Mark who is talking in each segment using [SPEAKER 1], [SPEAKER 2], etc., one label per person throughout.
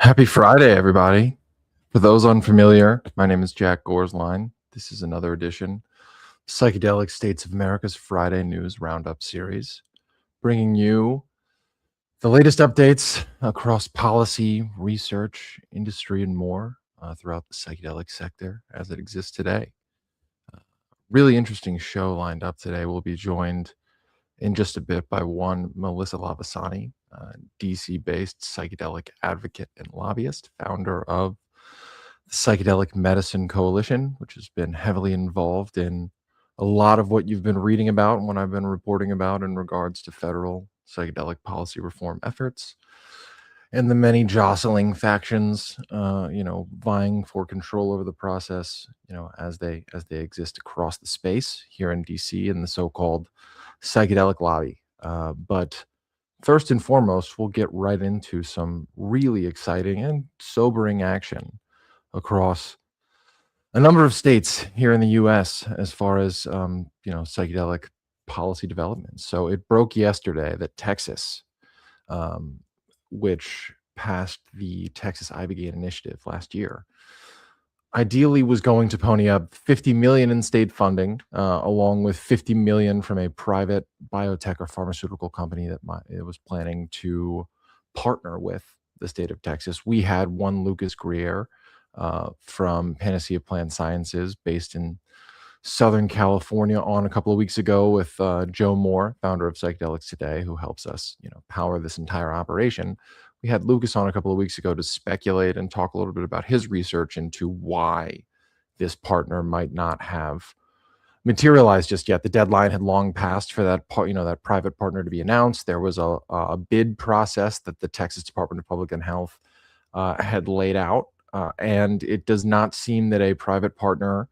[SPEAKER 1] Happy Friday, everybody. For those unfamiliar, my name is Jack Gorsline. This is another edition of Psychedelic States of America's Friday News Roundup series, bringing you the latest updates across policy, research, industry, and more throughout the psychedelic sector as it exists today. Really interesting show lined up today. We'll be joined in just a bit by one Melissa Lavasani, DC-based psychedelic advocate and lobbyist, founder of the Psychedelic Medicine Coalition, which has been heavily involved in a lot of what you've been reading about and what I've been reporting about in regards to federal psychedelic policy reform efforts and the many jostling factions, vying for control over the process, as they exist across the space here in DC in the so-called psychedelic lobby. But first and foremost, we'll get right into some really exciting and sobering action across a number of states here in the U.S. as far as psychedelic policy development. So it broke yesterday that Texas, which passed the Texas Ibogaine Initiative last year, ideally was going to pony up $50 million in state funding, along with $50 million from a private biotech or pharmaceutical company that it was planning to partner with the state of Texas. We had one Lucas Grier from Panacea Plant Sciences, based in Southern California, on a couple of weeks ago with Joe Moore, founder of Psychedelics Today, who helps us, power this entire operation. We had Lucas on a couple of weeks ago to speculate and talk a little bit about his research into why this partner might not have materialized just yet. The deadline had long passed for that that private partner to be announced. There was a bid process that the Texas Department of Public Health had laid out, and it does not seem that a private partner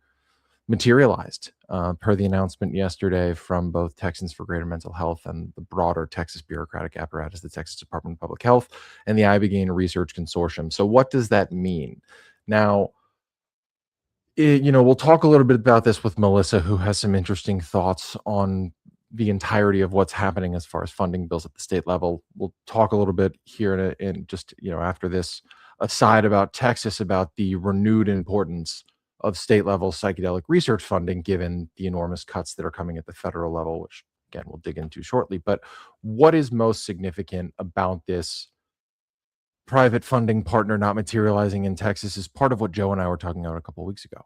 [SPEAKER 1] materialized, per the announcement yesterday from both Texans for Greater Mental Health and the broader Texas bureaucratic apparatus, the Texas Department of Public Health and the Ibogaine Research Consortium. So what does that mean? Now, we'll talk a little bit about this with Melissa, who has some interesting thoughts on the entirety of what's happening as far as funding bills at the state level. We'll talk a little bit here in just, after this aside about Texas, about the renewed importance of state level psychedelic research funding, given the enormous cuts that are coming at the federal level, which again, we'll dig into shortly. But what is most significant about this private funding partner not materializing in Texas is part of what Joe and I were talking about a couple of weeks ago,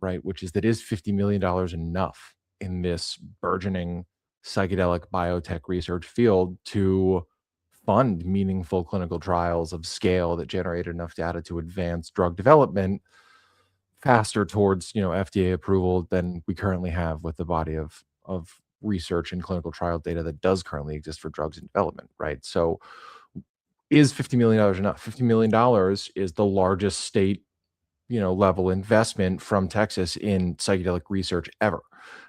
[SPEAKER 1] right? Which is that is $50 million enough in this burgeoning psychedelic biotech research field to fund meaningful clinical trials of scale that generate enough data to advance drug development faster towards FDA approval than we currently have with the body of research and clinical trial data that does currently exist for drugs in development, right? So is $50 million enough? $50 million is the largest state level investment from Texas in psychedelic research ever.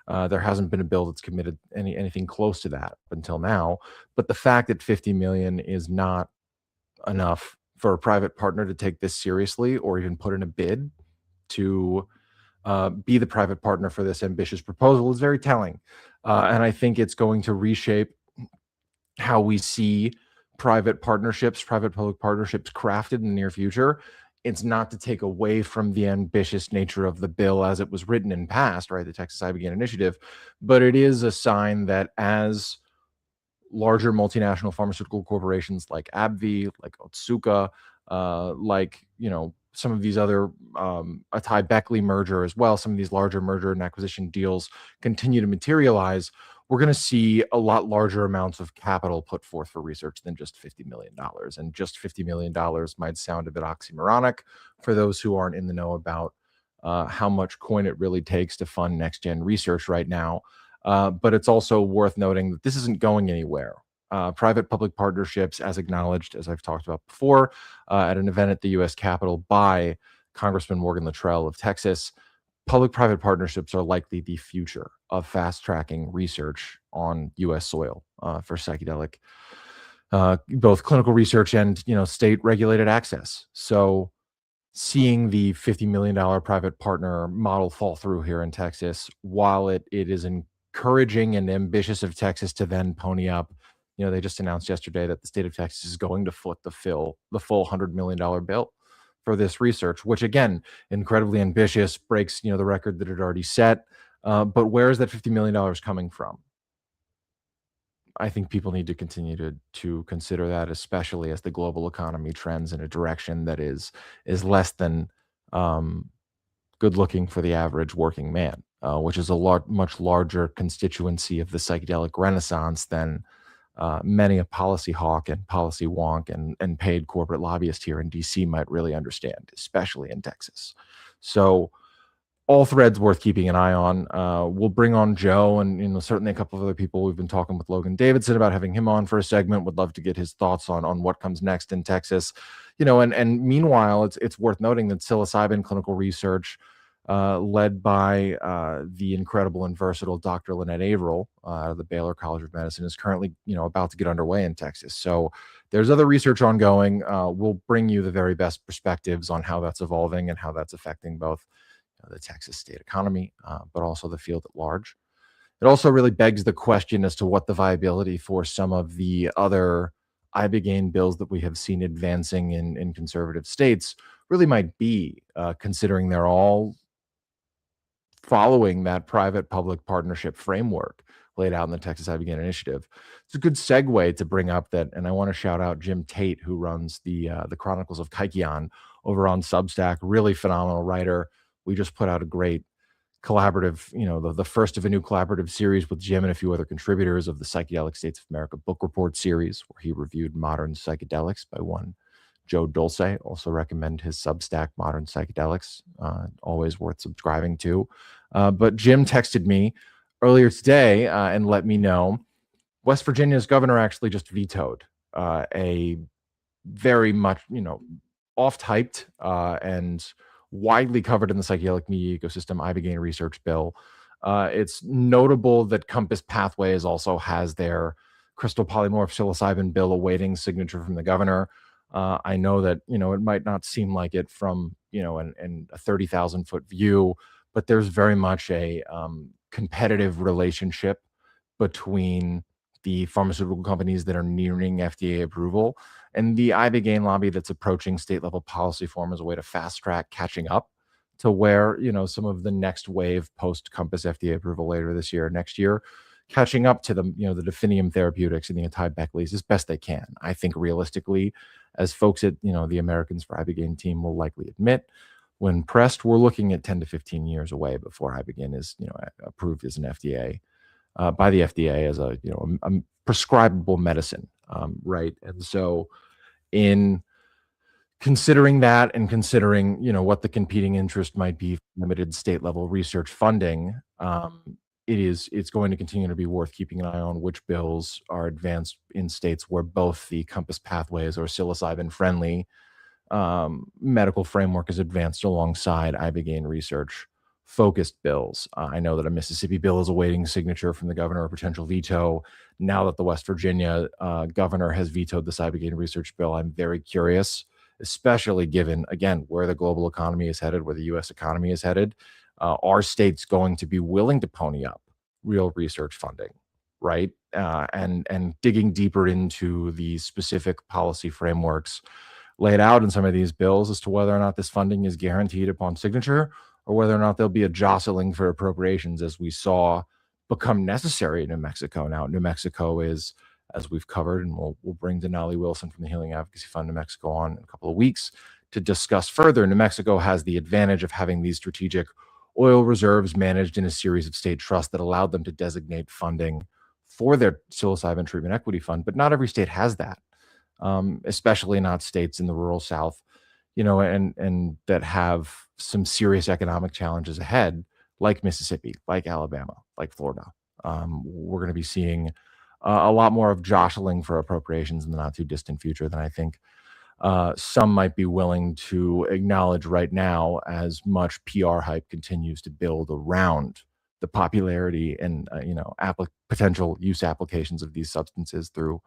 [SPEAKER 1] There hasn't been a bill that's committed anything close to that until now. But the fact that $50 million is not enough for a private partner to take this seriously or even put in a bid to be the private partner for this ambitious proposal is very telling. And I think it's going to reshape how we see private public partnerships crafted in the near future. It's not to take away from the ambitious nature of the bill as it was written and passed, right? The Texas Ibogaine Initiative, but it is a sign that as larger multinational pharmaceutical corporations like AbbVie, like Otsuka, some of these other Atai Beckley merger as well, some of these larger merger and acquisition deals continue to materialize, we're going to see a lot larger amounts of capital put forth for research than just $50 million. And just $50 million might sound a bit oxymoronic for those who aren't in the know about how much coin it really takes to fund next-gen research right now. But it's also worth noting that this isn't going anywhere. Private-public partnerships, as acknowledged, as I've talked about before, at an event at the U.S. Capitol by Congressman Morgan Luttrell of Texas, public-private partnerships are likely the future of fast-tracking research on U.S. soil for psychedelic, both clinical research and state-regulated access. So seeing the $50 million private partner model fall through here in Texas, while it is encouraging and ambitious of Texas to then pony up They just announced yesterday that the state of Texas is going to foot the full $100 million bill for this research, which again, incredibly ambitious, breaks the record that it already set. But where is that $50 million coming from? I think people need to continue to consider that, especially as the global economy trends in a direction that is less than um, good looking for the average working man, which is a much larger constituency of the psychedelic renaissance than many a policy hawk and policy wonk and paid corporate lobbyist here in DC might really understand, especially in Texas. So all threads worth keeping an eye on. We'll bring on Joe and certainly a couple of other people. We've been talking with Logan Davidson about having him on for a segment. Would love to get his thoughts on what comes next in Texas. And meanwhile, it's worth noting that psilocybin clinical research, led by the incredible and versatile Dr. Lynette Averill out of the Baylor College of Medicine, is currently about to get underway in Texas. So there's other research ongoing. We'll bring you the very best perspectives on how that's evolving and how that's affecting both the Texas state economy, but also the field at large. It also really begs the question as to what the viability for some of the other ibogaine bills that we have seen advancing in conservative states really might be, considering they're all following that private-public partnership framework laid out in the Texas Ibogaine Initiative. It's a good segue to bring up that, and I want to shout out Jim Tate, who runs the Chronicles of Kaikian over on Substack. Really phenomenal writer. We just put out a great collaborative, the first of a new collaborative series with Jim and a few other contributors of the Psychedelic States of America book report series, where he reviewed modern psychedelics by one Joe Dulce. Also recommend his Substack, Modern Psychedelics. Always worth subscribing to. But Jim texted me earlier today and let me know West Virginia's governor actually just vetoed a very much, oft-hyped and widely covered in the psychedelic media ecosystem ibogaine research bill. It's notable that Compass Pathways also has their crystal polymorph psilocybin bill awaiting signature from the governor. I know that it might not seem like it from in a 30,000-foot view, but there's very much a competitive relationship between the pharmaceutical companies that are nearing FDA approval and the ibogaine lobby that's approaching state level policy form as a way to fast track catching up to where some of the next wave post Compass FDA approval later this year, next year, catching up to the the Definium Therapeutics and the Atai-Beckleys as best they can. I think realistically, as folks at the Americans for Ibogaine team will likely admit, when pressed, we're looking at 10 to 15 years away before ibogaine is approved as an FDA by the FDA as a prescribable medicine, right? And so, in considering that and considering what the competing interest might be for limited state level research funding, it's going to continue to be worth keeping an eye on which bills are advanced in states where both the Compass Pathways or psilocybin friendly medical framework is advanced alongside ibogaine research focused bills. I know that a Mississippi bill is awaiting signature from the governor, a potential veto. Now that the West Virginia governor has vetoed this ibogaine research bill, I'm very curious, especially given, again, where the global economy is headed, where the U.S. economy is headed. Are states going to be willing to pony up real research funding, right? And digging deeper into the specific policy frameworks laid out in some of these bills as to whether or not this funding is guaranteed upon signature, or whether or not there'll be a jostling for appropriations, as we saw become necessary in New Mexico. Now, New Mexico is, as we've covered, and we'll bring Denali Wilson from the Healing Advocacy Fund New Mexico on in a couple of weeks to discuss further. New Mexico has the advantage of having these strategic oil reserves managed in a series of state trusts that allowed them to designate funding for their psilocybin treatment equity fund, but not every state has that, especially not states in the rural South, and that have some serious economic challenges ahead, like Mississippi, like Alabama, like Florida. We're going to be seeing a lot more of jostling for appropriations in the not too distant future than I think some might be willing to acknowledge right now, as much PR hype continues to build around the popularity and potential use applications of these substances through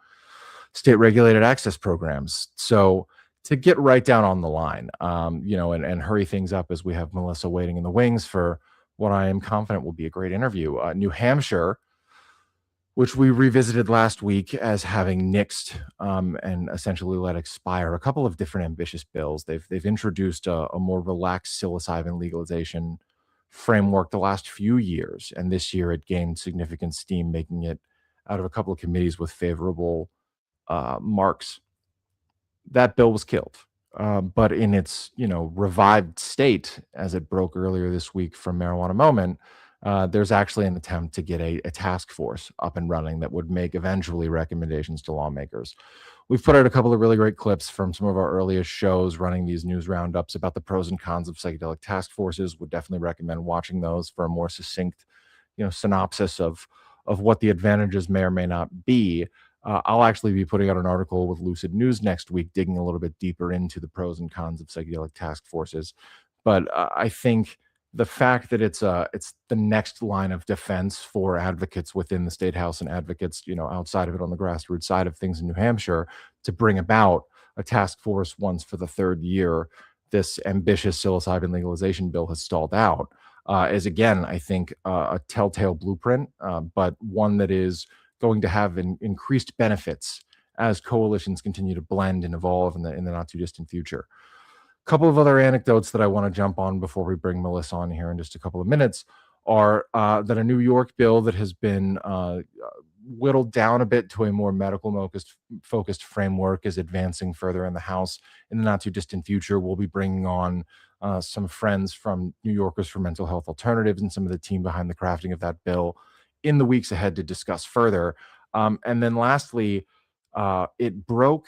[SPEAKER 1] state regulated access programs. So to get right down on the line, and hurry things up as we have Melissa waiting in the wings for what I am confident will be a great interview. New Hampshire which we revisited last week as having nixed and essentially let expire a couple of different ambitious bills. They've introduced a more relaxed psilocybin legalization framework the last few years, and this year it gained significant steam, making it out of a couple of committees with favorable marks. That bill was killed. But in its, revived state, as it broke earlier this week from Marijuana Moment, there's actually an attempt to get a task force up and running that would make eventually recommendations to lawmakers. We've put out a couple of really great clips from some of our earliest shows running these news roundups about the pros and cons of psychedelic task forces. Would definitely recommend watching those for a more succinct, synopsis of what the advantages may or may not be. I'll actually be putting out an article with Lucid News next week, digging a little bit deeper into the pros and cons of psychedelic task forces. But I think the fact that it's the next line of defense for advocates within the state house and advocates, outside of it on the grassroots side of things in New Hampshire, to bring about a task force once for the third year, this ambitious psilocybin legalization bill has stalled out, is again, I think, a telltale blueprint, but one that is going to have increased benefits as coalitions continue to blend and evolve in the not too distant future. A couple of other anecdotes that I want to jump on before we bring Melissa on here in just a couple of minutes are that a New York bill that has been whittled down a bit to a more medical focused framework is advancing further in the House in the not too distant future. We'll be bringing on some friends from New Yorkers for Mental Health Alternatives and some of the team behind the crafting of that bill in the weeks ahead to discuss further. And then lastly, it broke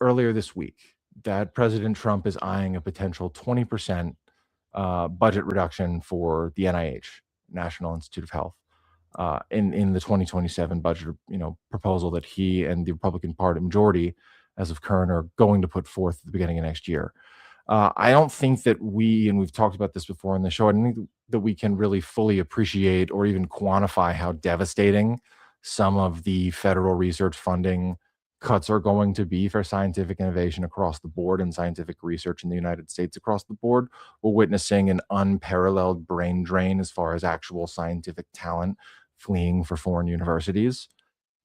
[SPEAKER 1] earlier this week that President Trump is eyeing a potential 20% budget reduction for the NIH, National Institute of Health, in the 2027 budget, proposal that he and the Republican Party majority, as of current, are going to put forth at the beginning of next year. I don't think that and we've talked about this before in the show, I don't think that we can really fully appreciate or even quantify how devastating some of the federal research funding cuts are going to be for scientific innovation across the board and scientific research in the United States across the board. We're witnessing an unparalleled brain drain as far as actual scientific talent fleeing for foreign universities.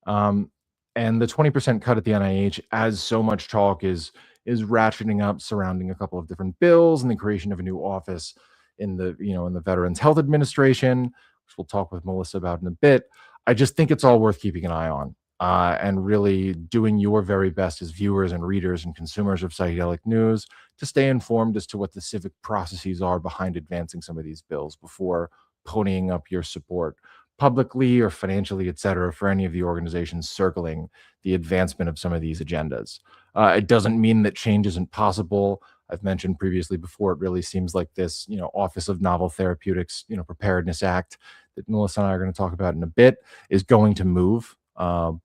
[SPEAKER 1] And the 20% cut at the NIH, as so much talk is ratcheting up surrounding a couple of different bills and the creation of a new office in the Veterans Health Administration, which we'll talk with Melissa about in a bit. I just think it's all worth keeping an eye on, and really doing your very best as viewers and readers and consumers of psychedelic news to stay informed as to what the civic processes are behind advancing some of these bills before ponying up your support publicly or financially, et cetera, for any of the organizations circling the advancement of some of these agendas. It doesn't mean that change isn't possible. I've mentioned previously before, it really seems like this, Office of Novel Therapeutics, Preparedness Act that Melissa and I are going to talk about in a bit is going to move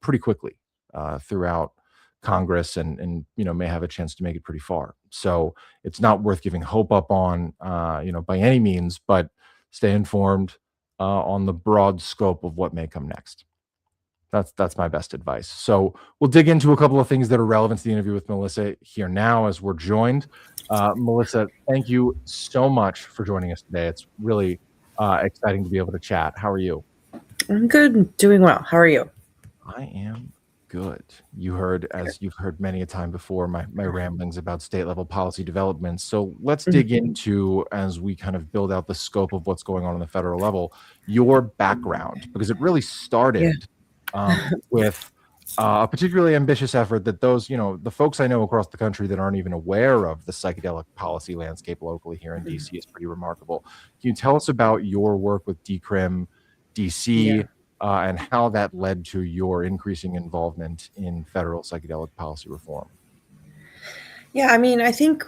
[SPEAKER 1] pretty quickly throughout Congress and may have a chance to make it pretty far. So it's not worth giving hope up on, by any means, but stay informed on the broad scope of what may come next. That's my best advice. So we'll dig into a couple of things that are relevant to the interview with Melissa here now as we're joined. Melissa, thank you so much for joining us today. It's really exciting to be able to chat. How are you?
[SPEAKER 2] I'm good, doing well. How are you?
[SPEAKER 1] I am good. As you've heard many a time before, my ramblings about state level policy developments. So let's dig into, as we kind of build out the scope of what's going on the federal level, your background, because it really started with a particularly ambitious effort that those, the folks I know across the country that aren't even aware of the psychedelic policy landscape locally here in DC is pretty remarkable. Can you tell us about your work with Decrim DC? And how that led to your increasing involvement in federal psychedelic policy reform?
[SPEAKER 2] Yeah, I mean, I think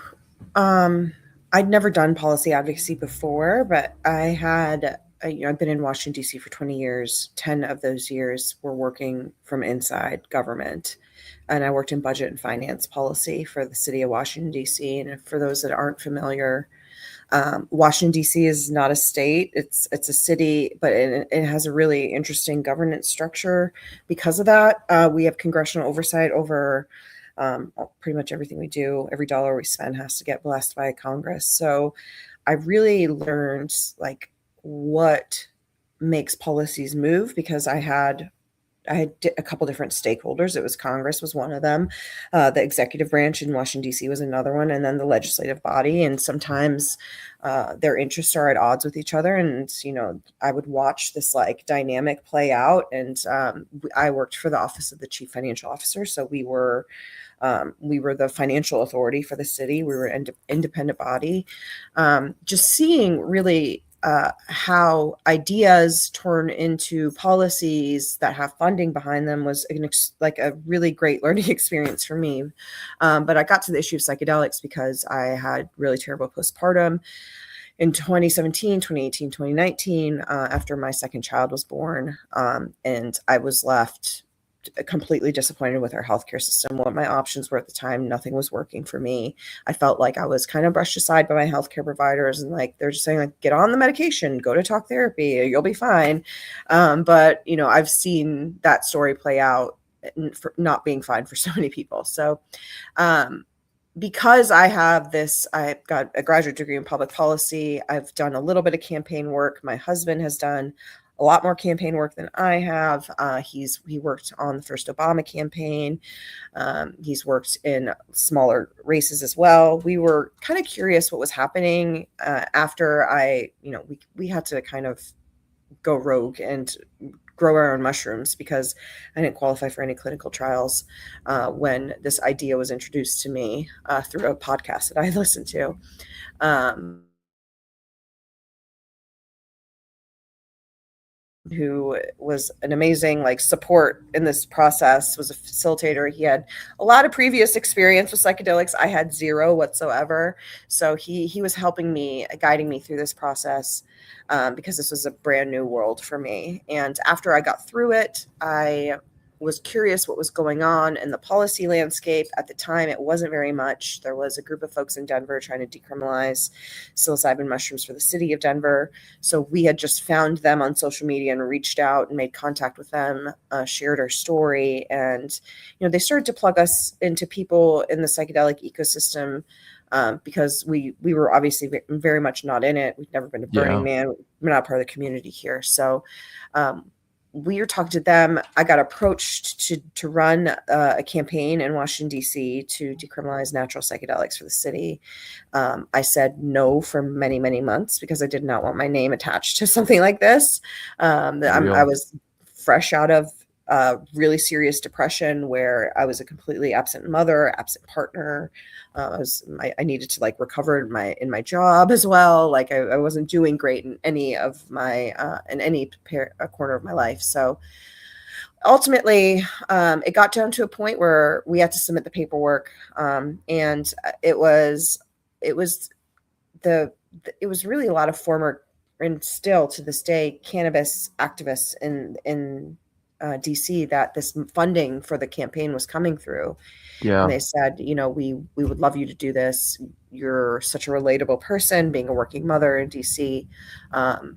[SPEAKER 2] I'd never done policy advocacy before, but I've been in Washington, D.C. for 20 years. 10 of those years were working from inside government. And I worked in budget and finance policy for the city of Washington, D.C. And for those that aren't familiar, Washington, D.C. is not a state. It's a city, but it has a really interesting governance structure. Because of that, we have congressional oversight over pretty much everything we do. Every dollar we spend has to get blessed by Congress. So I really learned what makes policies move, because I had a couple different stakeholders. It was Congress was one of them, the executive branch in Washington D.C. was another one, and then the legislative body. And sometimes their interests are at odds with each other. And I would watch this like dynamic play out. And I worked for the Office of the Chief Financial Officer, so we were the financial authority for the city. We were an independent body. Just seeing really how ideas turn into policies that have funding behind them was like a really great learning experience for me. But I got to the issue of psychedelics because I had really terrible postpartum in 2017, 2018, 2019, after my second child was born. And I was left completely disappointed with our healthcare system. What my options were at the time, nothing was working for me. I felt like I was kind of brushed aside by my healthcare providers, and like they're just saying, like, get on the medication, go to talk therapy, you'll be fine. But I've seen that story play out for not being fine for so many people. So because I've got a graduate degree in public policy, I've done a little bit of campaign work. My husband has done a lot more campaign work than I have. He worked on the first Obama campaign. He's worked in smaller races as well. We were kind of curious what was happening after we had to kind of go rogue and grow our own mushrooms, because I didn't qualify for any clinical trials when this idea was introduced to me through a podcast that I listened to. Who was an amazing support in this process, was a facilitator. He had a lot of previous experience with psychedelics. I had zero whatsoever. So he was helping me, guiding me through this process, because this was a brand new world for me. And after I got through it, I was curious what was going on in the policy landscape. At the time, it wasn't very much. There was a group of folks in Denver trying to decriminalize psilocybin mushrooms for the city of Denver. So we had just found them on social media and reached out and made contact with them, shared our story. And, they started to plug us into people in the psychedelic ecosystem, because we were obviously very much not in it. We'd never been to Burning Man. We're not part of the community here. So, we were talking to them. I got approached to run a campaign in Washington, D.C. to decriminalize natural psychedelics for the city. I said no for many, many months because I did not want my name attached to something like this. I was fresh out of really serious depression, where I was a completely absent mother, absent partner. I needed to recover in my job as well. I wasn't doing great in any of my corner of my life. So ultimately, it got down to a point where we had to submit the paperwork, and it was really a lot of former, and still to this day, cannabis activists in DC that this funding for the campaign was coming through.
[SPEAKER 1] Yeah.
[SPEAKER 2] And they said, we would love you to do this. You're such a relatable person, being a working mother in DC. But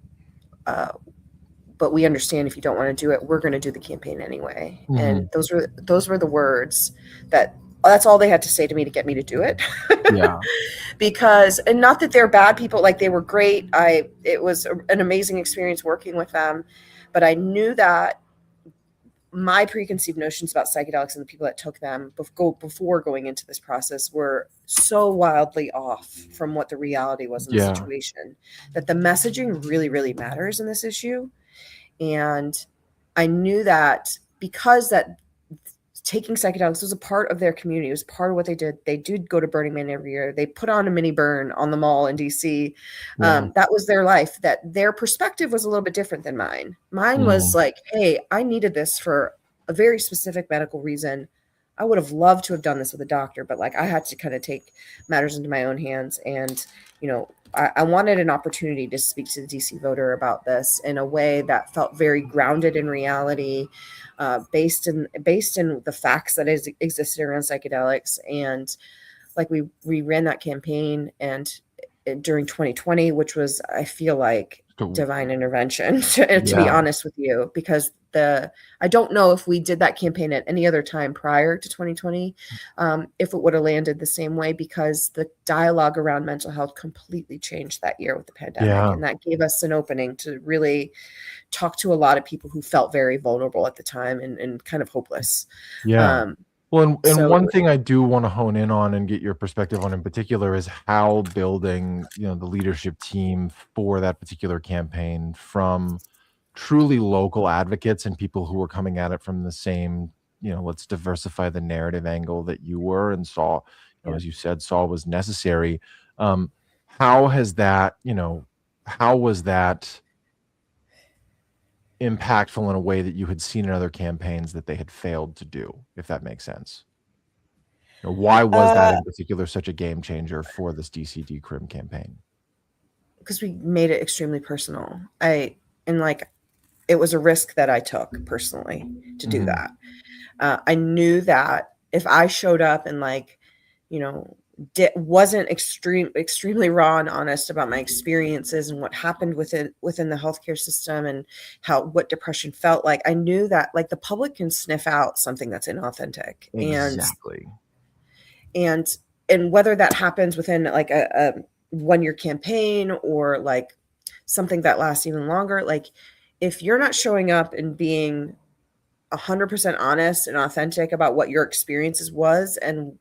[SPEAKER 2] we understand if you don't want to do it, we're going to do the campaign anyway. Mm-hmm. And those were the words that's all they had to say to me to get me to do it. Yeah. Because, and not that they're bad people, they were great. It was an amazing experience working with them, but I knew that my preconceived notions about psychedelics and the people that took them before going into this process were so wildly off from what the reality was in the situation, that the messaging really, really matters in this issue. And I knew that because that taking psychedelics was a part of their community, it was part of what they did. They did go to Burning Man every year. They put on a mini burn on the mall in DC. That was their life. That their perspective was a little bit different than mine. Mine was hey, I needed this for a very specific medical reason. I would have loved to have done this with a doctor, but I had to kind of take matters into my own hands. And, I wanted an opportunity to speak to the DC voter about this in a way that felt very grounded in reality, based in the facts that existed around psychedelics. And we ran that campaign, and during 2020, which was, I feel like, divine intervention, to be honest with you, because I don't know if we did that campaign at any other time prior to 2020, if it would have landed the same way, because the dialogue around mental health completely changed that year with the pandemic.
[SPEAKER 1] Yeah.
[SPEAKER 2] And that gave us an opening to really talk to a lot of people who felt very vulnerable at the time and kind of hopeless.
[SPEAKER 1] Yeah. Well, and
[SPEAKER 2] So
[SPEAKER 1] one thing I do want to hone in on and get your perspective on in particular is how building, the leadership team for that particular campaign from truly local advocates and people who were coming at it from the same, let's diversify the narrative angle that you were and saw, as you said, saw was necessary. How has that, how was that impactful in a way that you had seen in other campaigns that they had failed to do, if that makes sense? Why was that in particular such a game changer for this DC Decrim campaign?
[SPEAKER 2] Because we made it extremely personal. It was a risk that I took personally to do that. I knew that if I showed up and wasn't extremely raw and honest about my experiences and what happened within the healthcare system and what depression felt like, I knew that the public can sniff out something that's inauthentic.
[SPEAKER 1] Exactly.
[SPEAKER 2] And whether that happens within a 1-year campaign or something that lasts even longer, if you're not showing up and being 100% honest and authentic about what your experiences was and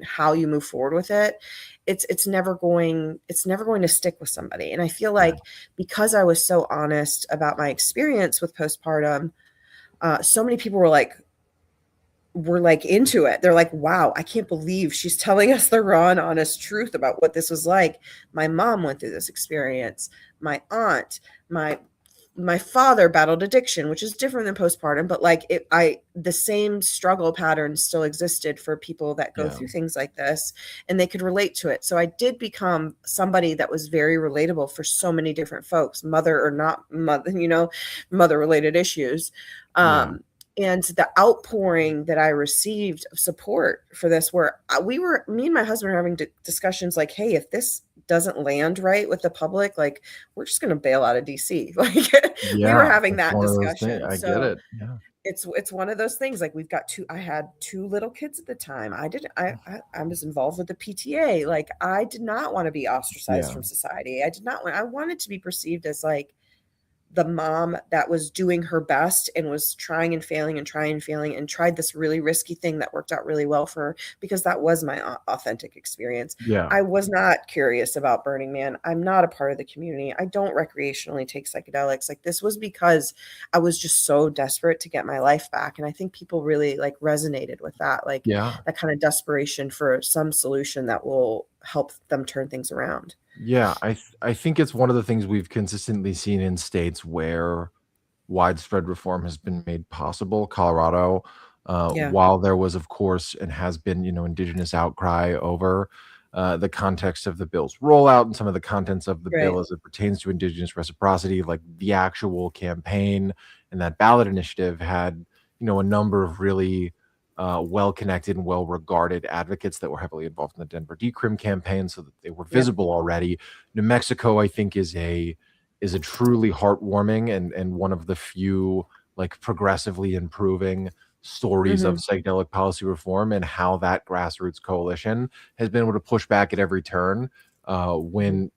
[SPEAKER 2] how you move forward with it, it's never going to stick with somebody. And I feel because I was so honest about my experience with postpartum, so many people were into it. They're like, wow, I can't believe she's telling us the raw and honest truth about what this was like. My mom went through this experience. My aunt, my father battled addiction, which is different than postpartum, but the same struggle patterns still existed for people that go through things like this, and they could relate to it. So I did become somebody that was very relatable for so many different folks, mother or not mother, mother related issues. And the outpouring that I received of support for this, where me and my husband were having discussions hey, if this doesn't land right with the public, we're just going to bail out of DC. We were having that discussion.
[SPEAKER 1] I get it. Yeah.
[SPEAKER 2] It's one of those things. I had 2 little kids at the time. I was involved with the PTA. I did not want to be ostracized from society. I wanted to be perceived as the mom that was doing her best and was trying and failing and tried this really risky thing that worked out really well for her, because that was my authentic experience. I was not curious about Burning Man. I'm not a part of the community. I don't recreationally take psychedelics. This was because I was just so desperate to get my life back. And I think people really resonated with that, that kind of desperation for some solution that will help them turn things around.
[SPEAKER 1] Yeah, I think it's one of the things we've consistently seen in states where widespread reform has been made possible. Colorado, while there was, of course, and has been, indigenous outcry over the context of the bill's rollout and some of the contents of the bill as it pertains to indigenous reciprocity, the actual campaign and that ballot initiative had, a number of really well-connected and well-regarded advocates that were heavily involved in the Denver Decrim campaign, so that they were visible already. New Mexico, I think, is a truly heartwarming and one of the few progressively improving stories of psychedelic policy reform, and how that grassroots coalition has been able to push back at every turn when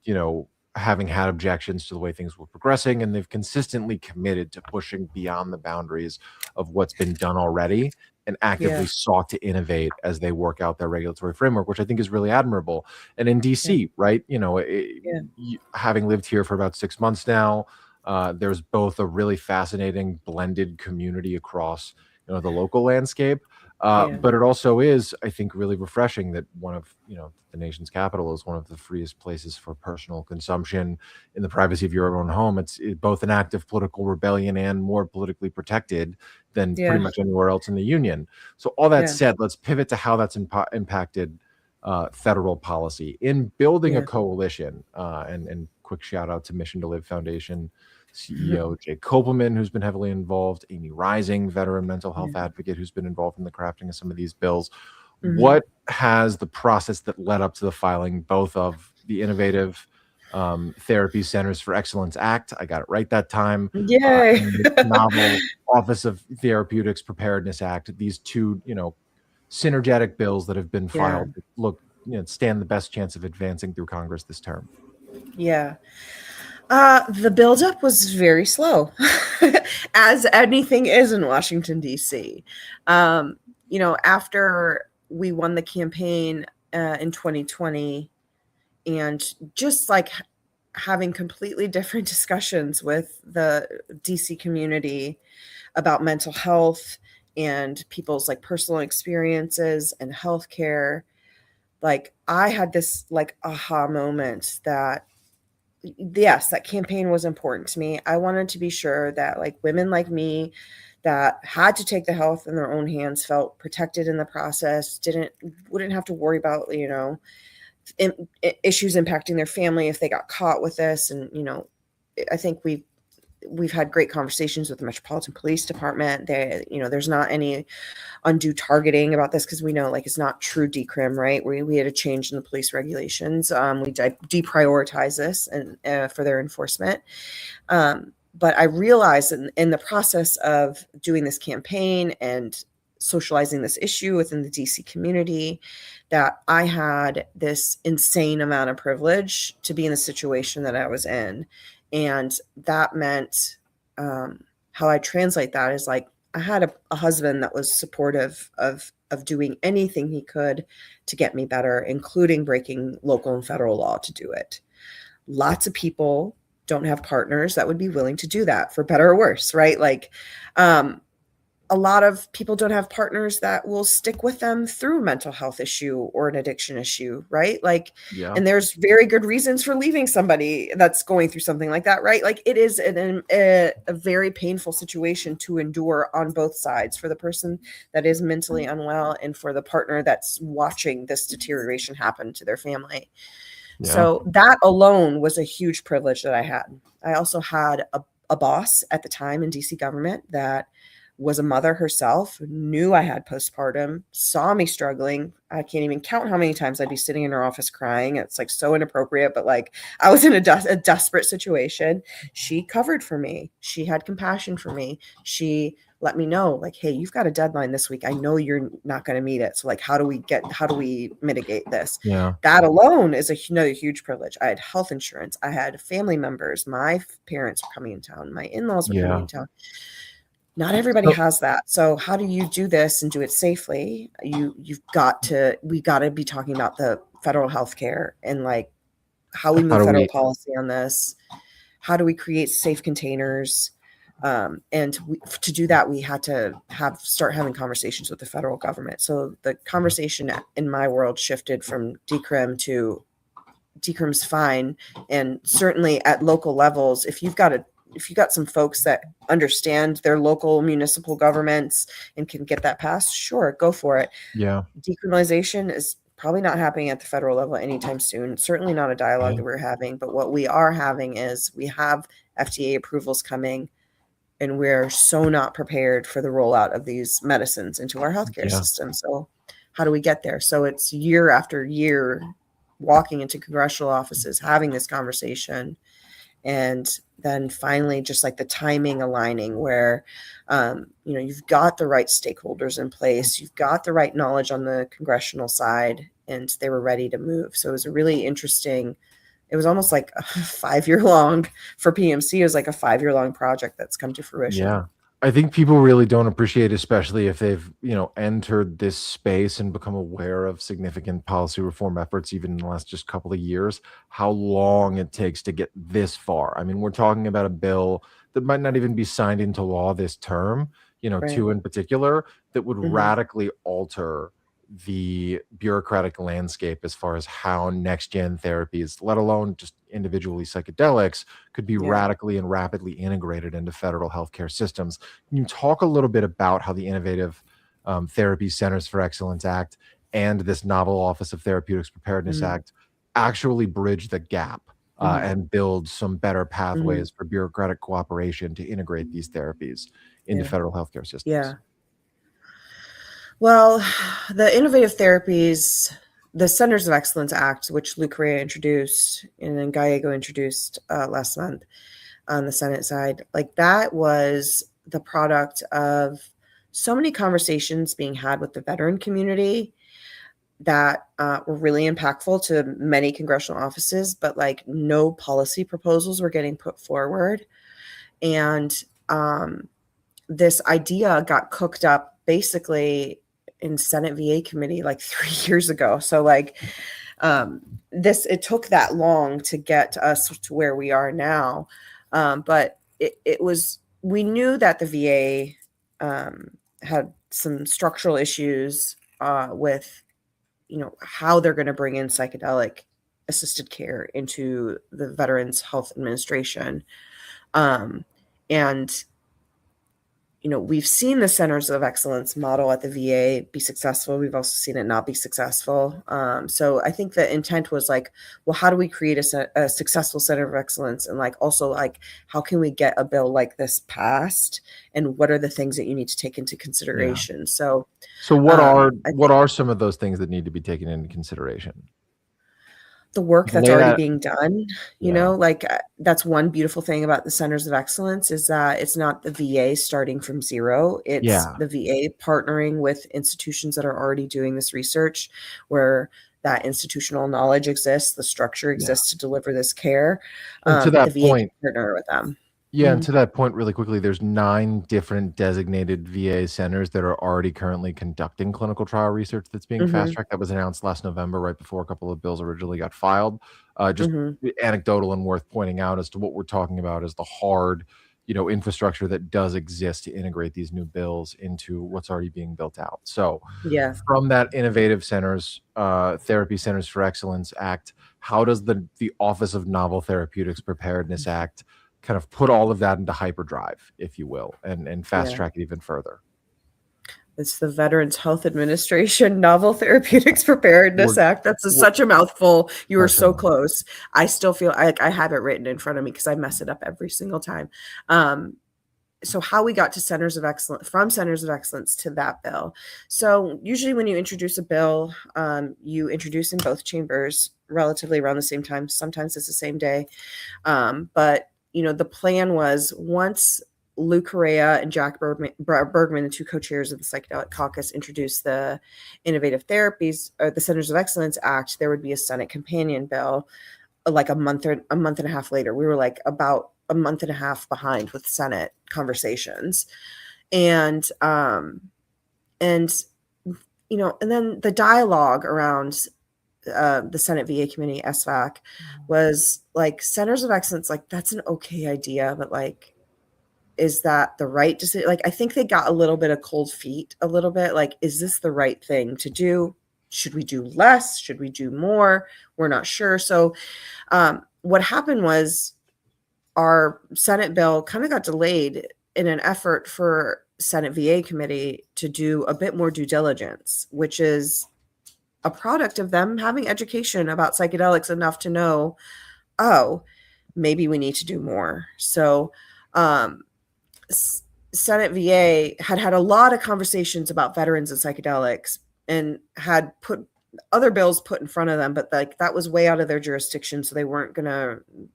[SPEAKER 1] having had objections to the way things were progressing, and they've consistently committed to pushing beyond the boundaries of what's been done already and actively sought to innovate as they work out their regulatory framework, which I think is really admirable. And in DC, right, having lived here for about 6 months now, there's both a really fascinating blended community across the local landscape, but it also is, I think, really refreshing that one of the nation's capital is one of the freest places for personal consumption in the privacy of your own home. It's both an act of political rebellion and more politically protected than pretty much anywhere else in the union. So all that said, let's pivot to how that's impacted federal policy in building a coalition. And quick shout out to Mission to Live Foundation CEO Jay Kopelman, who's been heavily involved, Amy Rising, veteran mental health advocate, who's been involved in the crafting of some of these bills. What has the process that led up to the filing, both of the innovative Therapy Centers for Excellence Act. I got it right that time.
[SPEAKER 2] Yay.
[SPEAKER 1] And the novel Office of Therapeutics Preparedness Act. These two, synergetic bills that have been
[SPEAKER 2] Yeah.
[SPEAKER 1] filed stand the best chance of advancing through Congress this term.
[SPEAKER 2] Yeah. The buildup was very slow, as anything is in Washington, D.C. After we won the campaign in 2020, and just like having completely different discussions with the DC community about mental health and people's like personal experiences and healthcare, like I had this like aha moment that yes, that campaign was important to me. I wanted to be sure that like women like me that had to take the health in their own hands felt protected in the process, wouldn't have to worry about, issues impacting their family if they got caught with this. And, I think we've had great conversations with the Metropolitan Police Department. There's not any undue targeting about this because we know like it's not true decrim, right? We had a change in the police regulations. We deprioritize this and for their enforcement. But I realized in the process of doing this campaign and socializing this issue within the DC community that I had this insane amount of privilege to be in the situation that I was in. And that meant how I translate that is like I had a husband that was supportive of doing anything he could to get me better, including breaking local and federal law to do it. Lots of people don't have partners that would be willing to do that, for better or worse, right? Like a lot of people don't have partners that will stick with them through a mental health issue or an addiction issue, right? Like,
[SPEAKER 1] Yeah.
[SPEAKER 2] And there's very good reasons for leaving somebody that's going through something like that, right? Like it is a very painful situation to endure on both sides, for the person that is mentally unwell and for the partner that's watching this deterioration happen to their family. Yeah. So that alone was a huge privilege that I had. I also had a boss at the time in DC government that was a mother herself, knew I had postpartum, saw me struggling. I can't even count how many times I'd be sitting in her office crying. It's like so inappropriate, but like I was in a desperate situation. She covered for me. She had compassion for me. She let me know like, hey, you've got a deadline this week. I know you're not going to meet it. So like, how do we mitigate this?
[SPEAKER 1] Yeah.
[SPEAKER 2] That alone is another huge privilege. I had health insurance. I had family members. My parents were coming in town. My in-laws were coming in town. Not everybody has that. So how do you do this and do it safely? We got to be talking about the federal healthcare and like how we move federal policy on this. How do we create safe containers? To do that, we had to start having conversations with the federal government. So the conversation in my world shifted from decrim to decrim's fine. And certainly at local levels, if you've got some folks that understand their local municipal governments and can get that passed, sure, go for it.
[SPEAKER 1] Yeah.
[SPEAKER 2] Decriminalization is probably not happening at the federal level anytime soon. Certainly not a dialogue that we're having, but what we are having is we have FDA approvals coming, and we're so not prepared for the rollout of these medicines into our healthcare system. So how do we get there? So it's year after year walking into congressional offices, having this conversation, and then finally just like the timing aligning where you've got the right stakeholders in place, you've got the right knowledge on the congressional side, and they were ready to move. So it was a really interesting, it was almost like a 5-year long for PMC. It was like a 5-year long project that's come to fruition.
[SPEAKER 1] Yeah. I think people really don't appreciate, especially if they've, entered this space and become aware of significant policy reform efforts, even in the last just couple of years, how long it takes to get this far. I mean, we're talking about a bill that might not even be signed into law this term, two in particular, that would radically alter the bureaucratic landscape as far as how next-gen therapies, let alone just individually psychedelics, could be radically and rapidly integrated into federal healthcare systems. Can you talk a little bit about how the Innovative Therapy Centers for Excellence Act and this novel Office of Therapeutics Preparedness Act actually bridge the gap and build some better pathways for bureaucratic cooperation to integrate these therapies into federal healthcare systems?
[SPEAKER 2] Yeah. Well, the innovative therapies the Centers of Excellence Act, which Lou Correa introduced and then Gallego introduced last month on the Senate side, like that was the product of so many conversations being had with the veteran community that were really impactful to many congressional offices, but like no policy proposals were getting put forward. And this idea got cooked up basically in Senate VA committee like 3 years ago. So like it took that long to get us to where we are now. But we knew that the VA had some structural issues with, how they're going to bring in psychedelic assisted care into the Veterans Health Administration. And we've seen the Centers of Excellence model at the VA be successful. We've also seen it not be successful. So I think the intent was like, well, how do we create a successful Center of Excellence? And like, also like, how can we get a bill like this passed? And what are the things that you need to take into consideration? Yeah. So
[SPEAKER 1] what are some of those things that need to be taken into consideration?
[SPEAKER 2] The work that's already being done, like that's one beautiful thing about the Centers of Excellence is that it's not the VA starting from zero. It's the VA partnering with institutions that are already doing this research where that institutional knowledge exists, the structure exists to deliver this care.
[SPEAKER 1] And to that
[SPEAKER 2] the VA
[SPEAKER 1] point,
[SPEAKER 2] can partner with them.
[SPEAKER 1] Yeah, and to that point, really quickly, there's 9 different designated VA centers that are already currently conducting clinical trial research that's being fast-tracked. That was announced last November, right before a couple of bills originally got filed. Just anecdotal and worth pointing out as to what we're talking about is the hard, infrastructure that does exist to integrate these new bills into what's already being built out. So from that Innovative Centers, Therapy Centers for Excellence Act, how does the Office of Novel Therapeutics Preparedness Act kind of put all of that into hyperdrive, if you will, and fast track it even further?
[SPEAKER 2] It's the Veterans Health Administration Novel Therapeutics Preparedness Act. That's such a mouthful. You were so close. I still feel like I have it written in front of me because I mess it up every single time. So how we got to Centers of Excellence, from Centers of Excellence to that bill. So usually when you introduce a bill, you introduce in both chambers relatively around the same time. Sometimes it's the same day. But the plan was once Lou Correa and Jack Bergman, the 2 co-chairs of the Psychedelic Caucus, introduced the Innovative Therapies, or the Centers of Excellence Act, there would be a Senate companion bill like a month and a half later. We were like about a month and a half behind with Senate conversations. And then the dialogue around the Senate VA Committee, SVAC, was like Centers of Excellence, like that's an okay idea, but like, is that the right decision? Like, I think they got a little bit of cold feet, a little bit like, is this the right thing to do? Should we do less? Should we do more? We're not sure. So what happened was our Senate bill kind of got delayed in an effort for Senate VA Committee to do a bit more due diligence, which is a product of them having education about psychedelics enough to know, maybe we need to do more. So Senate VA had a lot of conversations about veterans and psychedelics and had put other bills put in front of them, but like that was way out of their jurisdiction. So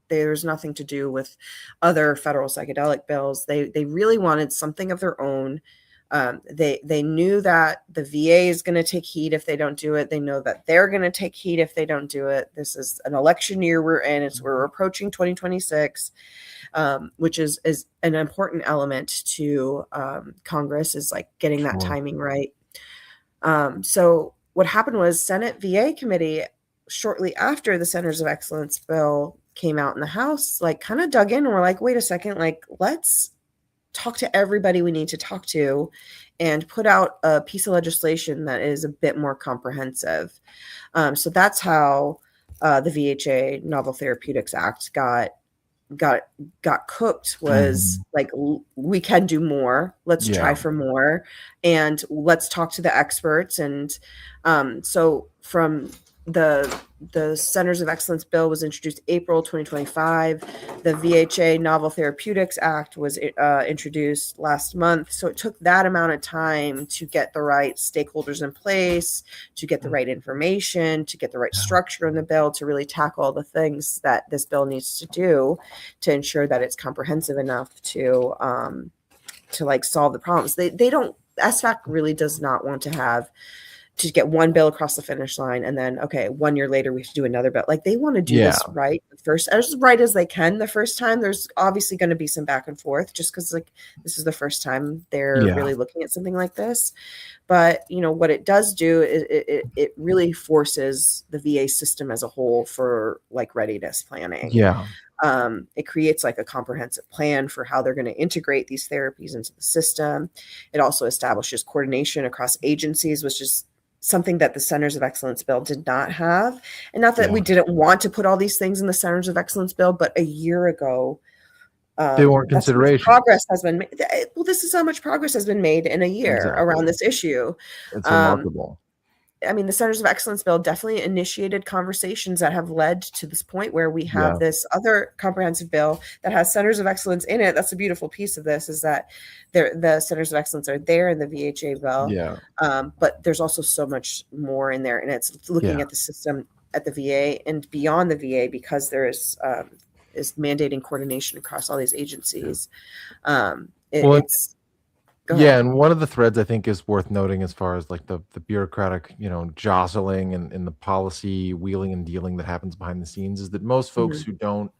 [SPEAKER 2] there's nothing to do with other federal psychedelic bills. They really wanted something of their own. They knew that the VA is going to take heat if they don't do it. They know that they're going to take heat if they don't do it. This is an election year we're in. We're approaching 2026, which is an important element to Congress, is like getting that timing right. So what happened was Senate VA Committee, shortly after the Centers of Excellence bill came out in the House, like kind of dug in and were like, wait a second, like let's talk to everybody we need to talk to and put out a piece of legislation that is a bit more comprehensive. So that's how the VHA Novel Therapeutics Act got cooked, was like, we can do more. Let's try for more. And let's talk to the experts. And so from the Centers of Excellence bill was introduced April 2025. The VHA Novel Therapeutics Act was introduced last month. So it took that amount of time to get the right stakeholders in place, to get the right information, to get the right structure in the bill, to really tackle all the things that this bill needs to do to ensure that it's comprehensive enough to like solve the problems. They don't, SFAC really does not want to get one bill across the finish line and then, okay, 1 year later we have to do another bill. Like, they want to do this right first, as right as they can the first time. There's obviously going to be some back and forth just because, like, this is the first time they're really looking at something like this. But, you know, what it does do is it really forces the VA system as a whole for, like, readiness planning. It creates like a comprehensive plan for how they're going to integrate these therapies into the system. It also establishes coordination across agencies, which is something that the Centers of Excellence bill did not have. And not that we didn't want to put all these things in the Centers of Excellence bill, but a year ago,
[SPEAKER 1] they weren't consideration.
[SPEAKER 2] Progress has been made. Well, this is how much progress has been made in a year around this issue.
[SPEAKER 1] It's remarkable.
[SPEAKER 2] I mean, the Centers of Excellence bill definitely initiated conversations that have led to this point where we have this other comprehensive bill that has Centers of Excellence in it. That's a beautiful piece of this, is that the Centers of Excellence are there in the VHA bill. But there's also so much more in there, and it's looking at the system at the VA and beyond the VA, because there is mandating coordination across all these agencies.
[SPEAKER 1] And one of the threads I think is worth noting, as far as like the bureaucratic, you know, jostling and the policy wheeling and dealing that happens behind the scenes, is that most folks who don't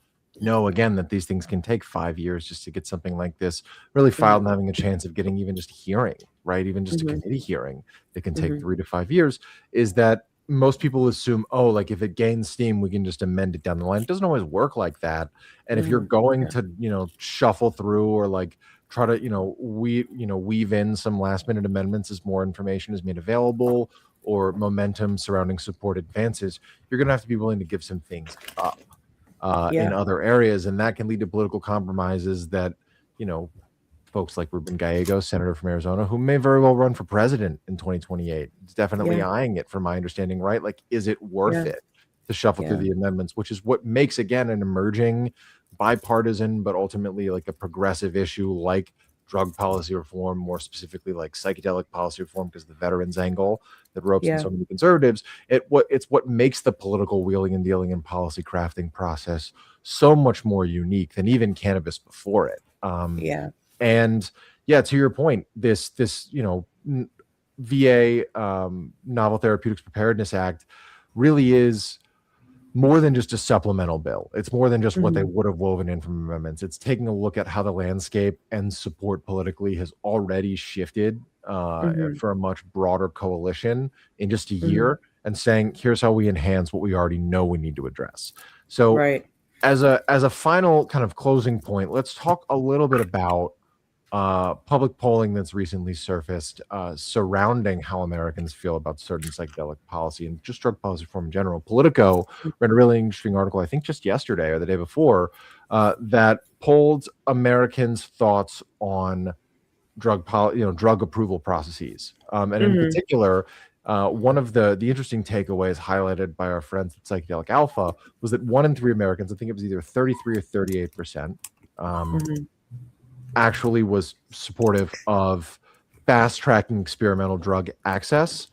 [SPEAKER 1] know, again, that these things can take 5 years just to get something like this really filed and having a chance of getting even just hearing, right? Even just a committee hearing that can take 3 to 5 years, is that most people assume, oh, like if it gains steam, we can just amend it down the line. It doesn't always work like that. And if you're going to, you know, shuffle through or like try to, weave in some last minute amendments as more information is made available, or momentum surrounding support advances, you're going to have to be willing to give some things up in other areas. And that can lead to political compromises that, you know, folks like Ruben Gallegos, senator from Arizona, who may very well run for president in 2028, is definitely eyeing it, from my understanding, right? Like, is it worth it to shuffle through the amendments, which is what makes, again, an emerging bipartisan, but ultimately like a progressive issue like drug policy reform, more specifically like psychedelic policy reform, because the veterans angle that ropes in so many conservatives. It's what makes the political wheeling and dealing and policy crafting process so much more unique than even cannabis before it. And to your point, this VA Novel Therapeutics Preparedness Act really is more than just a supplemental bill. It's more than just what they would have woven in from amendments. It's taking a look at how the landscape and support politically has already shifted for a much broader coalition in just a year, and saying, here's how we enhance what we already know we need to address. So as a final kind of closing point, let's talk a little bit about public polling that's recently surfaced surrounding how Americans feel about certain psychedelic policy and just drug policy reform in general. Politico read a really interesting article, I think just yesterday or the day before, that polled Americans' thoughts on drug approval processes. And in particular, one of the interesting takeaways highlighted by our friends at Psychedelic Alpha was that 1 in 3 Americans, I think it was either 33 or 38%, actually was supportive of fast tracking experimental drug access.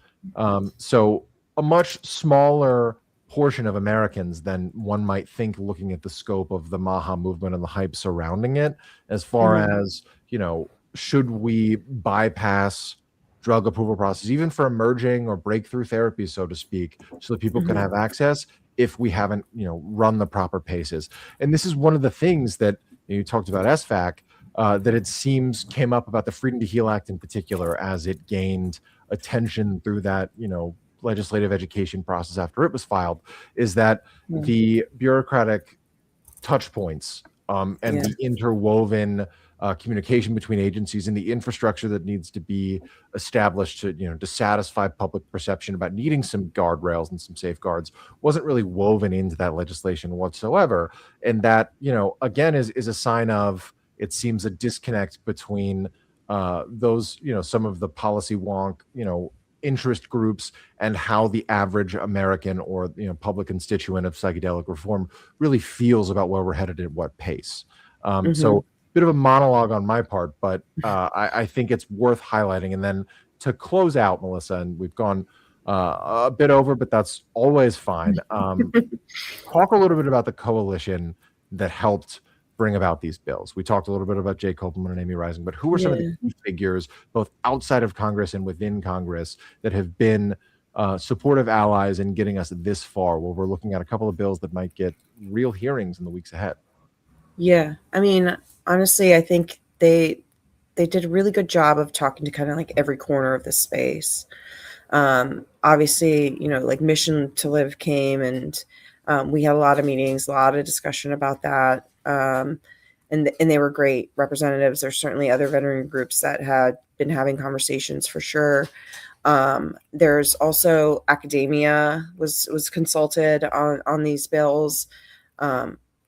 [SPEAKER 1] So a much smaller portion of Americans than one might think, looking at the scope of the MAHA movement and the hype surrounding it, as far as, you know, should we bypass drug approval process, even for emerging or breakthrough therapies, so to speak, so that people can have access if we haven't, you know, run the proper paces. And this is one of the things that you talked about SFAC, that it seems came up about the Freedom to Heal Act in particular, as it gained attention through that, you know, legislative education process after it was filed, is that the bureaucratic touch points and the interwoven communication between agencies and the infrastructure that needs to be established to, you know, to satisfy public perception about needing some guardrails and some safeguards wasn't really woven into that legislation whatsoever. And that, you know, again, is a sign of, it seems, a disconnect between those, you know, some of the policy wonk, you know, interest groups and how the average American or public constituent of psychedelic reform really feels about where we're headed at what pace. So bit of a monologue on my part, but I think it's worth highlighting. And then to close out, Melissa, and we've gone a bit over, but that's always fine. Talk a little bit about the coalition that helped bring about these bills. We talked a little bit about Jay Kopelman and Amy Rising, but who are some of the key figures, both outside of Congress and within Congress, that have been supportive allies in getting us this far, where we're looking at a couple of bills that might get real hearings in the weeks ahead?
[SPEAKER 2] Yeah, I mean, honestly, I think they did a really good job of talking to kind of like every corner of the space. Obviously, like Mission to Live came, and we had a lot of meetings, a lot of discussion about that. And they were great representatives. There's certainly other veteran groups that had been having conversations for sure. There's also academia was consulted on these bills.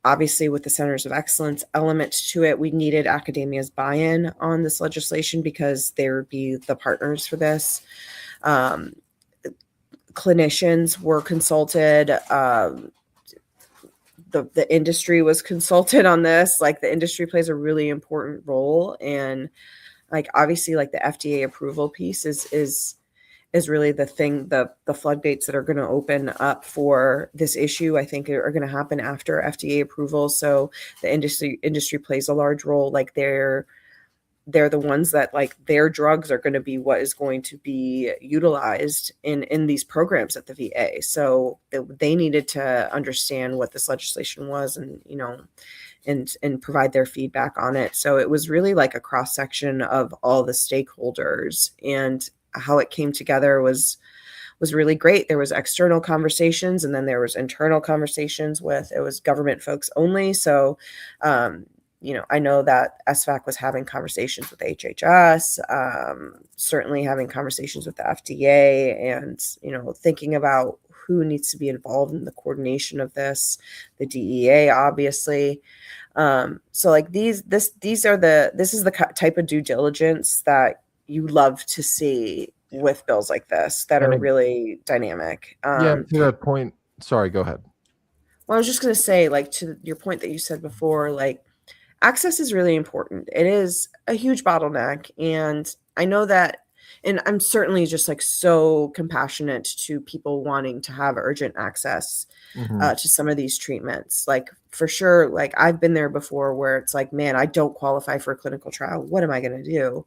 [SPEAKER 2] Obviously, with the Centers of Excellence element to it, we needed academia's buy-in on this legislation because they would be the partners for this. Clinicians were consulted. The industry was consulted on this. Like, the industry plays a really important role, and like obviously like the FDA approval piece is really the thing, the floodgates that are going to open up for this issue, I think, are going to happen after FDA approval. So the industry plays a large role. Like they're the ones that, like, their drugs are going to be what is going to be utilized in these programs at the VA. So they needed to understand what this legislation was, and and provide their feedback on it. So it was really like a cross section of all the stakeholders, and how it came together was really great. There was external conversations, and then there was internal conversations it was government folks only. So I know that SFAC was having conversations with HHS, certainly having conversations with the FDA, and, thinking about who needs to be involved in the coordination of this, the DEA, obviously. So like this is the type of due diligence that you love to see with bills like this that are really dynamic.
[SPEAKER 1] To that point, sorry, go ahead.
[SPEAKER 2] Well, I was just going to say, like, to your point that you said before, like, access is really important. It is a huge bottleneck. And I know that, and I'm certainly just like so compassionate to people wanting to have urgent access to some of these treatments. Like, for sure, like I've been there before where it's like, man, I don't qualify for a clinical trial. What am I going to do?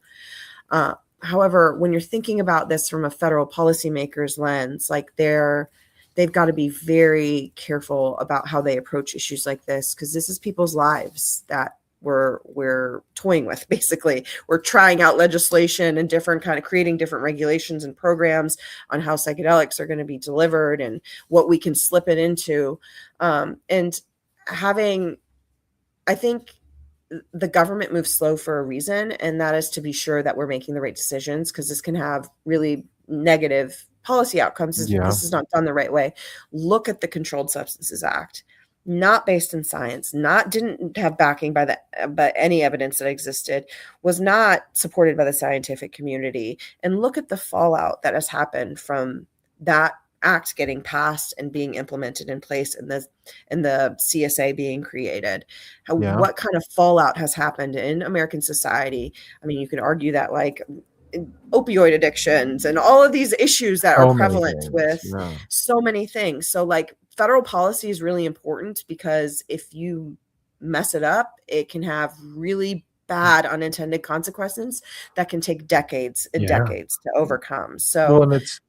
[SPEAKER 2] However, when you're thinking about this from a federal policymaker's lens, like they've got to be very careful about how they approach issues like this, because this is people's lives that we're toying with. Basically, we're trying out legislation and creating different regulations and programs on how psychedelics are going to be delivered and what we can slip it into. And I think the government moves slow for a reason, and that is to be sure that we're making the right decisions, because this can have really negative policy outcomes if this is not done the right way. Look at the Controlled Substances Act. Not based in science, didn't have backing by any evidence that existed, was not supported by the scientific community. And look at the fallout that has happened from that act getting passed and being implemented in place, and the CSA being created. What kind of fallout has happened in American society? I mean, you could argue that, like, opioid addictions and all of these issues that are prevalent with so many things. So like, federal policy is really important, because if you mess it up, it can have really bad unintended consequences that can take decades and decades to overcome. So,
[SPEAKER 1] and it's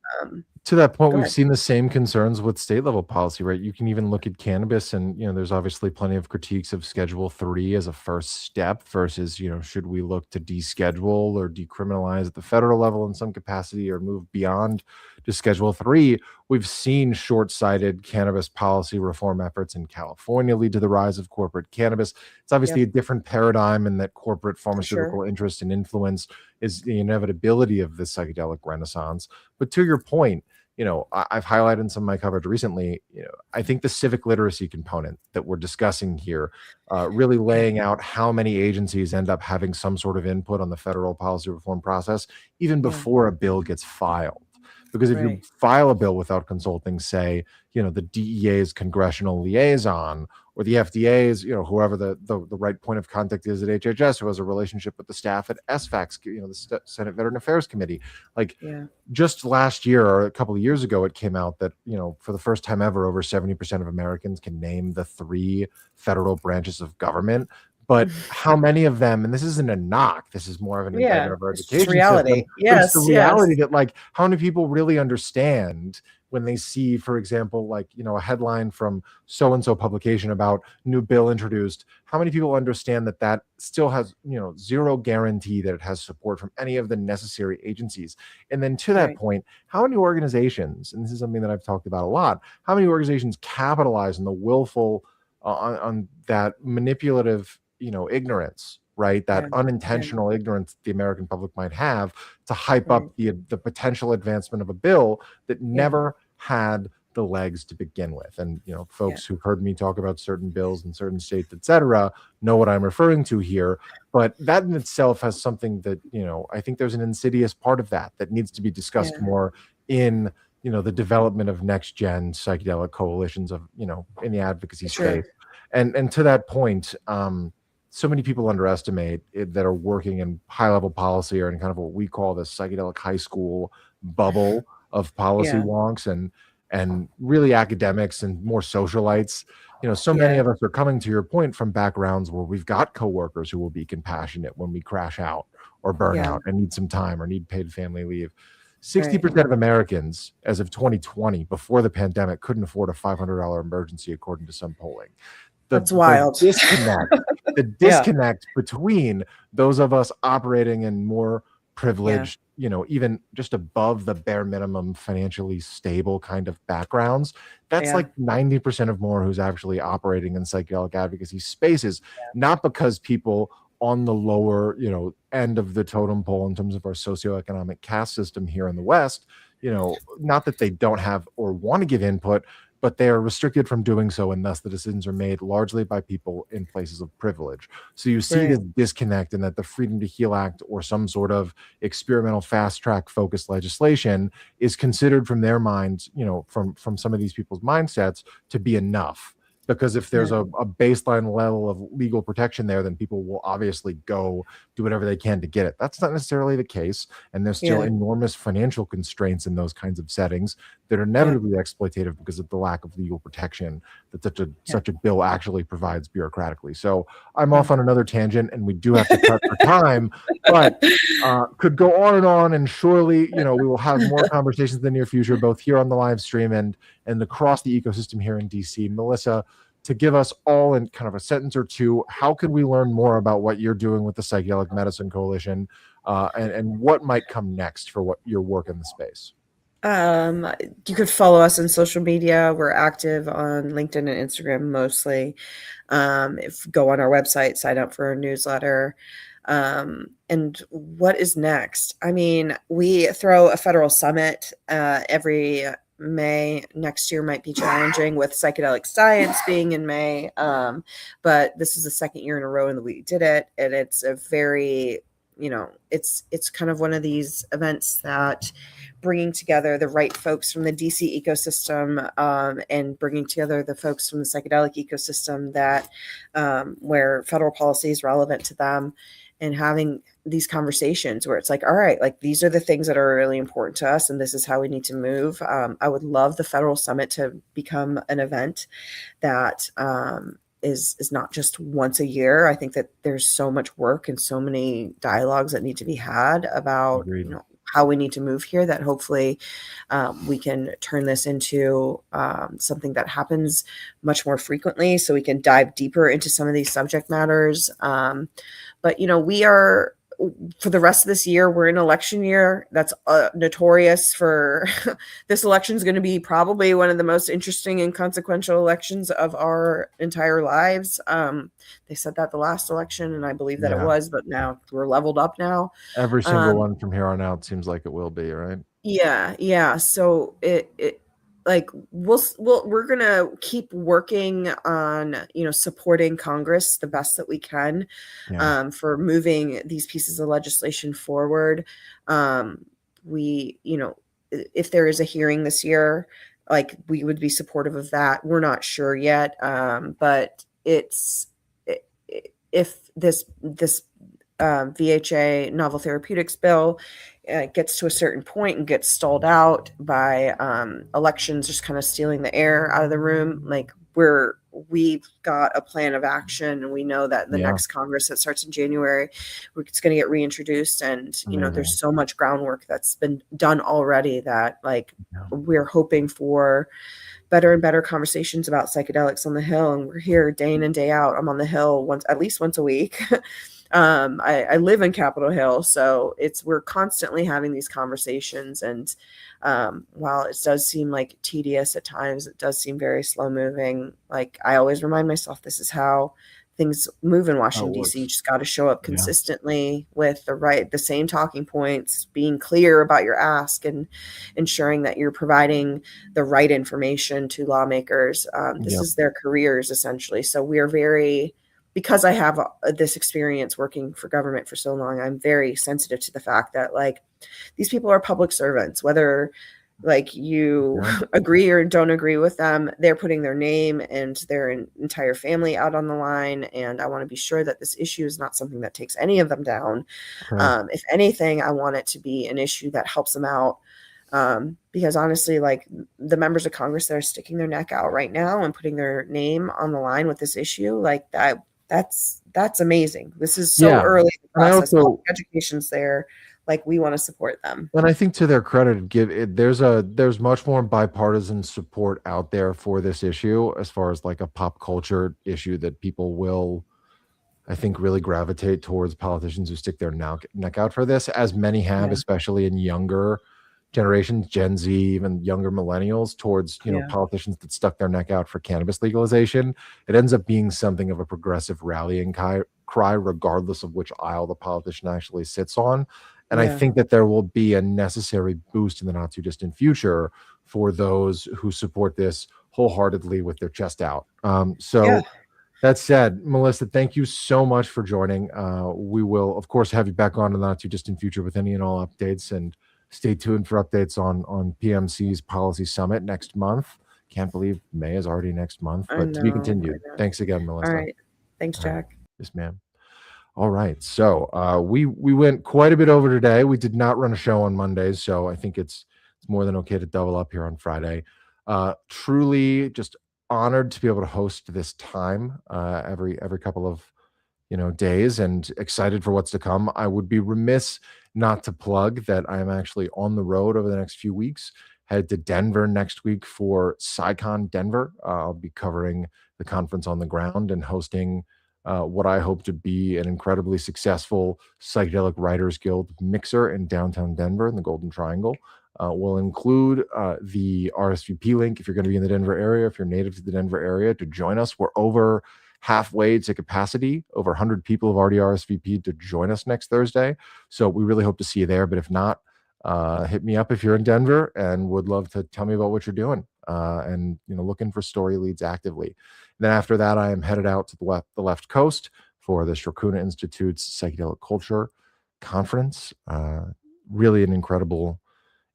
[SPEAKER 1] to that point, we've seen the same concerns with state level policy, right? You can even look at cannabis, and there's obviously plenty of critiques of Schedule 3 as a first step versus, should we look to deschedule or decriminalize at the federal level in some capacity, or move beyond to Schedule 3? We've seen short-sighted cannabis policy reform efforts in California lead to the rise of corporate cannabis. It's obviously a different paradigm, in that corporate pharmaceutical interest and influence is the inevitability of this psychedelic renaissance. But to your point, I've highlighted in some of my coverage recently, I think the civic literacy component that we're discussing here, really laying out how many agencies end up having some sort of input on the federal policy reform process, even before a bill gets filed. Because if you
[SPEAKER 2] Right.
[SPEAKER 1] file a bill without consulting, say, the DEA's congressional liaison, or the FDA's, whoever the right point of contact is at HHS, who has a relationship with the staff at SFACS, the Senate Veteran Affairs Committee. Like,
[SPEAKER 2] Yeah.
[SPEAKER 1] just last year or a couple of years ago, it came out that, for the first time ever, over 70% of Americans can name the three federal branches of government. But how many of them, and this isn't a knock, this is more of an indictment
[SPEAKER 2] Yeah.
[SPEAKER 1] of our
[SPEAKER 2] It's just
[SPEAKER 1] education system,
[SPEAKER 2] reality.
[SPEAKER 1] but it's the
[SPEAKER 2] Yes.
[SPEAKER 1] reality
[SPEAKER 2] Yes.
[SPEAKER 1] that, like, how many people really understand when they see, for example, like, a headline from so-and-so publication about new bill introduced, how many people understand that that still has, zero guarantee that it has support from any of the necessary agencies? And then to that
[SPEAKER 2] Right.
[SPEAKER 1] point, how many organizations, and this is something that I've talked about a lot, how many organizations capitalize on the willful, on that manipulative, ignorance, right? That
[SPEAKER 2] Yeah. Yeah.
[SPEAKER 1] unintentional ignorance the American public might have, to hype up
[SPEAKER 2] Right.
[SPEAKER 1] the potential advancement of a bill that
[SPEAKER 2] Yeah.
[SPEAKER 1] never had the legs to begin with. And
[SPEAKER 2] Yeah.
[SPEAKER 1] folks who've heard me talk about certain bills in certain states, etc., know what I'm referring to here. But that in itself has something that, I think there's an insidious part of that that needs to be discussed
[SPEAKER 2] Yeah.
[SPEAKER 1] more in, the development of next gen psychedelic coalitions of, in the advocacy
[SPEAKER 2] Sure.
[SPEAKER 1] space. And to that point, so many people underestimate it, that are working in high level policy or in kind of what we call the psychedelic high school bubble of policy
[SPEAKER 2] Yeah.
[SPEAKER 1] wonks and really academics and more socialites. So many
[SPEAKER 2] Yeah.
[SPEAKER 1] of us are coming, to your point, from backgrounds where we've got coworkers who will be compassionate when we crash out or burn
[SPEAKER 2] Yeah.
[SPEAKER 1] out and need some time or need paid family leave.
[SPEAKER 2] Right.
[SPEAKER 1] 60% of Americans, as of 2020, before the pandemic, couldn't afford a $500 emergency, according to some polling. The,
[SPEAKER 2] That's
[SPEAKER 1] the
[SPEAKER 2] wild.
[SPEAKER 1] disconnect, the
[SPEAKER 2] Yeah.
[SPEAKER 1] disconnect between those of us operating in more
[SPEAKER 2] Yeah.
[SPEAKER 1] privileged, even just above the bare minimum financially stable kind of backgrounds, that's
[SPEAKER 2] Yeah.
[SPEAKER 1] like 90% of more who's actually operating in psychedelic advocacy spaces. Not because people on the lower, end of the totem pole in terms of our socioeconomic caste system here in the West, not that they don't have or want to give input, but they are restricted from doing so, and thus the decisions are made largely by people in places of privilege. So you see
[SPEAKER 2] Right.
[SPEAKER 1] this disconnect, in that the Freedom to Heal Act or some sort of experimental fast track focused legislation is considered from their minds, from some of these people's mindsets, to be enough. Because if there's
[SPEAKER 2] Yeah.
[SPEAKER 1] a baseline level of legal protection there, then people will obviously go do whatever they can to get it. That's not necessarily the case. And there's still
[SPEAKER 2] Yeah.
[SPEAKER 1] enormous financial constraints in those kinds of settings that are
[SPEAKER 2] Yeah.
[SPEAKER 1] inevitably exploitative because of the lack of legal protection that
[SPEAKER 2] Yeah.
[SPEAKER 1] such a bill actually provides bureaucratically. So I'm
[SPEAKER 2] Yeah.
[SPEAKER 1] off on another tangent, and we do have to cut for time, but could go on, and surely, we will have more conversations in the near future, both here on the live stream and across the ecosystem here in DC. Melissa, to give us all, in kind of a sentence or two, how could we learn more about what you're doing with the Psychedelic Medicine Coalition, and what might come next for what your work in the space?
[SPEAKER 2] You could follow us on social media. We're active on LinkedIn and Instagram mostly. If go on our website, sign up for our newsletter. And what is next? I mean, we throw a federal summit every May. Next year might be challenging with psychedelic science being in May. But this is the second year in a row that we did it. And it's a very, it's kind of one of these events that bringing together the right folks from the DC ecosystem, and bringing together the folks from the psychedelic ecosystem that where federal policy is relevant to them, and having these conversations where it's like, all right, like these are the things that are really important to us, and this is how we need to move. I would love the federal summit to become an event that is not just once a year. I think that there's so much work and so many dialogues that need to be had about,
[SPEAKER 1] Agreed.
[SPEAKER 2] how we need to move here, that hopefully we can turn this into something that happens much more frequently, so we can dive deeper into some of these subject matters. But we are, for the rest of this year, we're in election year. That's notorious for this election is going to be probably one of the most interesting and consequential elections of our entire lives. They said that the last election, and I believe that it
[SPEAKER 1] Yeah.
[SPEAKER 2] was, but now we're leveled up now.
[SPEAKER 1] Every single one from here on out seems like it will be, right?
[SPEAKER 2] Yeah. So it like we're gonna keep working on supporting Congress the best that we can,
[SPEAKER 1] Yeah.
[SPEAKER 2] for moving these pieces of legislation forward. We if there is a hearing this year, like we would be supportive of that. We're not sure yet, but if this VHA novel therapeutics bill gets to a certain point and gets stalled out by elections just kind of stealing the air out of the room, like we've got a plan of action, and we know that the next Congress that starts in January, it's going to get reintroduced. And there's so much groundwork that's been done already that we're hoping for better and better conversations about psychedelics on the Hill. And we're here day in and day out. I'm on the Hill at least once a week. I live in Capitol Hill, so we're constantly having these conversations. And while it does seem like tedious at times, it does seem very slow moving. Like, I always remind myself, this is how things move in Washington, D.C. You just got to show up consistently with the same talking points, being clear about your ask, and ensuring that you're providing the right information to lawmakers. This is their careers, essentially. So we are because I have this experience working for government for so long, I'm very sensitive to the fact that these people are public servants, whether you agree or don't agree with them. They're putting their name and their entire family out on the line. And I want to be sure that this issue is not something that takes any of them down. Right. If anything, I want it to be an issue that helps them out. Because honestly, the members of Congress that are sticking their neck out right now and putting their name on the line with this issue, that's amazing. This is so early in the process. Education's there. We want to support them.
[SPEAKER 1] And I think, to their credit, there's much more bipartisan support out there for this issue, as far as a pop culture issue that people will, I think, really gravitate towards politicians who stick their neck out for this, as many have, especially in younger generations, Gen Z, even younger millennials, towards politicians that stuck their neck out for cannabis legalization. It ends up being something of a progressive rallying cry, regardless of which aisle the politician actually sits on. And I think that there will be a necessary boost in the not too distant future for those who support this wholeheartedly with their chest out. That said, Melissa, thank you so much for joining. We will, of course, have you back on in the not too distant future with any and all updates, and stay tuned for updates on PMC's Policy Summit next month. Can't believe May is already next month, but to be continued. Thanks again, Melissa.
[SPEAKER 2] All right. Thanks, Jack.
[SPEAKER 1] Yes, ma'am. All right. So we went quite a bit over today. We did not run a show on Mondays, so I think it's more than okay to double up here on Friday. Truly just honored to be able to host this time every couple of days, and excited for what's to come. I would be remiss not to plug that I am actually on the road over the next few weeks. Head to Denver next week for PsyCon Denver. I'll be covering the conference on the ground and hosting what I hope to be an incredibly successful Psychedelic Writers Guild mixer in downtown Denver in the Golden Triangle. We'll include the RSVP link if you're going to be in the Denver area, if you're native to the Denver area, to join us. We're over halfway to capacity. Over 100 people have already RSVP'd to join us next Thursday. So we really hope to see you there. But if not, hit me up if you're in Denver, and would love to tell me about what you're doing. And looking for story leads actively. And then after that, I am headed out to the left coast for the Shrakuna Institute's Psychedelic Culture Conference. Really an incredible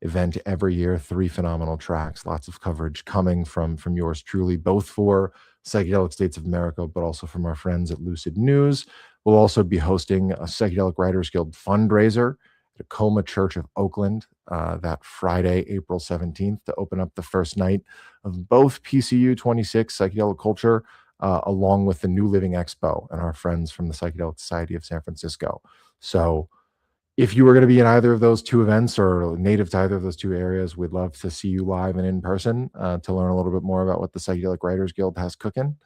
[SPEAKER 1] event every year. 3 phenomenal tracks, lots of coverage coming from yours truly, both for Psychedelic States of America, but also from our friends at Lucid News. We'll also be hosting a Psychedelic Writers Guild fundraiser at Tacoma Church of Oakland that Friday, April 17th, to open up the first night of both PCU 26 Psychedelic Culture, along with the New Living Expo and our friends from the Psychedelic Society of San Francisco. So if you were going to be in either of those two events or native to either of those two areas, we'd love to see you live and in person to learn a little bit more about what the Psychedelic Writers Guild has cooking.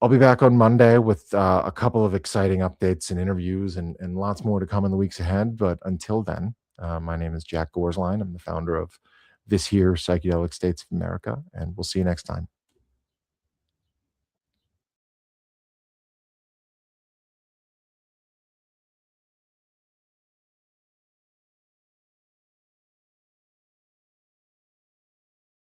[SPEAKER 1] I'll be back on Monday with a couple of exciting updates and interviews and lots more to come in the weeks ahead. But until then, my name is Jack Gorsline. I'm the founder of this here Psychedelic States of America, and we'll see you next time.